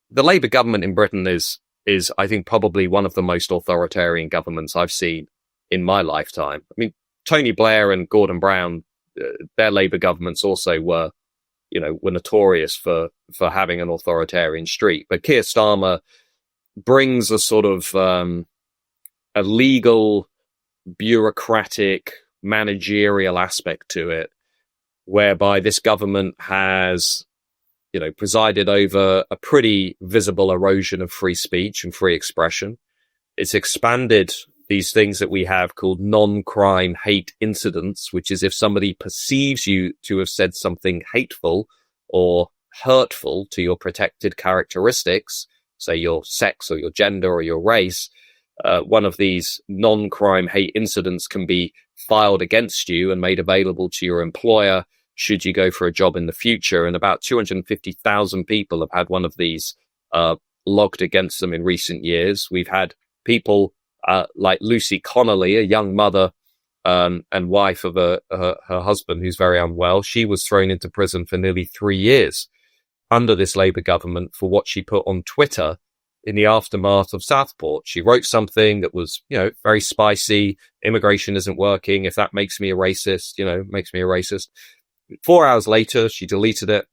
the Labour government in Britain is I think probably one of the most authoritarian governments I've seen in my lifetime. I mean, Tony Blair and Gordon Brown, their Labour governments also were notorious for having an authoritarian streak. But Keir Starmer brings a sort of a legal, bureaucratic, managerial aspect to it, whereby this government has, presided over a pretty visible erosion of free speech and free expression. It's expanded these things that we have called non-crime hate incidents, which is if somebody perceives you to have said something hateful or hurtful to your protected characteristics, say your sex or your gender or your race, one of these non-crime hate incidents can be filed against you and made available to your employer should you go for a job in the future. And about 250,000 people have had one of these logged against them in recent years. We've had people like Lucy Connolly, a young mother and wife of her husband who's very unwell. She was thrown into prison for nearly 3 years under this Labour government for what she put on Twitter in the aftermath of Southport. She wrote something that was, very spicy. Immigration isn't working. If that makes me a racist, makes me a racist. 4 hours later, she deleted it,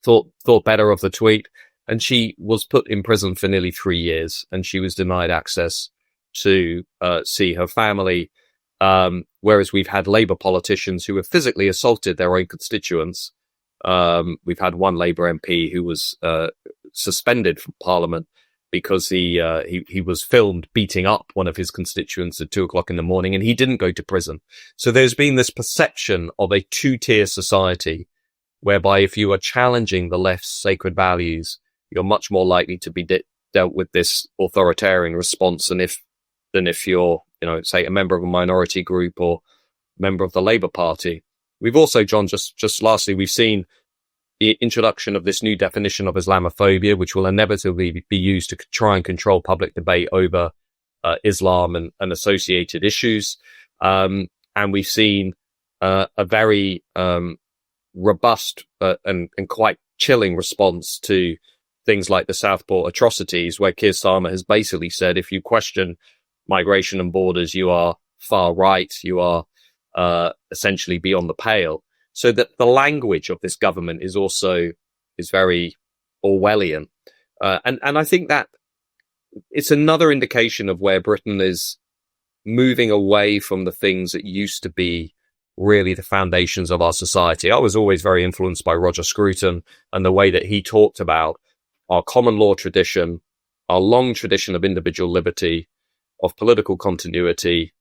thought better of the tweet, and she was put in prison for nearly 3 years, and she was denied access to see her family. Whereas we've had Labour politicians who have physically assaulted their own constituents. We've had one Labour MP who was suspended from Parliament because he was filmed beating up one of his constituents at 2:00 in the morning, and he didn't go to prison. So there's been this perception of a two-tier society whereby if you are challenging the left's sacred values, you're much more likely to be dealt with this authoritarian response than if you're, say, a member of a minority group or member of the Labour Party. We've also, John, just lastly, we've seen the introduction of this new definition of Islamophobia, which will inevitably be used to try and control public debate over Islam and associated issues. And we've seen a very robust and quite chilling response to things like the Southport atrocities, where Keir Starmer has basically said, if you question migration and borders, you are far right, you are essentially beyond the pale. So that the language of this government is very Orwellian. And I think that it's another indication of where Britain is moving away from the things that used to be really the foundations of our society. I was always very influenced by Roger Scruton and the way that he talked about our common law tradition, our long tradition of individual liberty, of political continuity,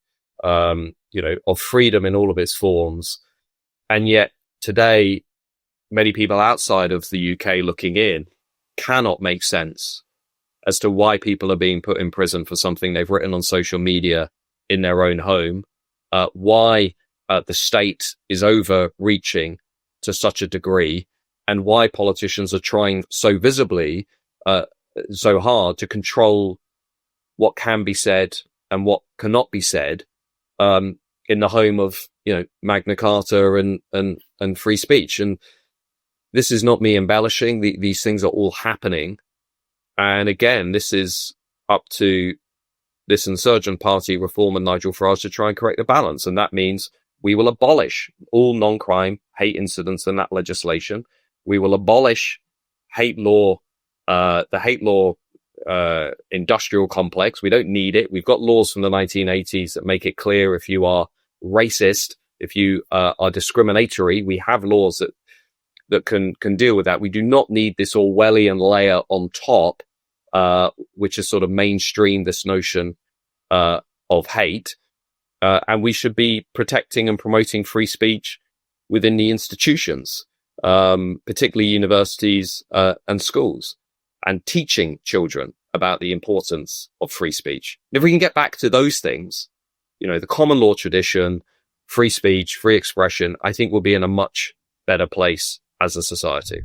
of freedom in all of its forms. And yet today, many people outside of the UK looking in cannot make sense as to why people are being put in prison for something they've written on social media in their own home, why the state is overreaching to such a degree, and why politicians are trying so visibly, so hard to control what can be said and what cannot be said in the home of, Magna Carta and free speech. And this is not me embellishing. These things are all happening. And again, this is up to this insurgent party, Reform, and Nigel Farage to try and correct the balance. And that means we will abolish all non-crime hate incidents in that legislation. We will abolish hate law, the hate law industrial complex. We don't need it. We've got laws from the 1980s that make it clear if you are racist, if you are discriminatory, we have laws that can deal with that. We do not need this Orwellian layer on top, which has sort of mainstreamed this notion of hate. And we should be protecting and promoting free speech within the institutions, particularly universities and schools, and teaching children about the importance of free speech. If we can get back to those things, the common law tradition, free speech, free expression, I think we'll be in a much better place as a society.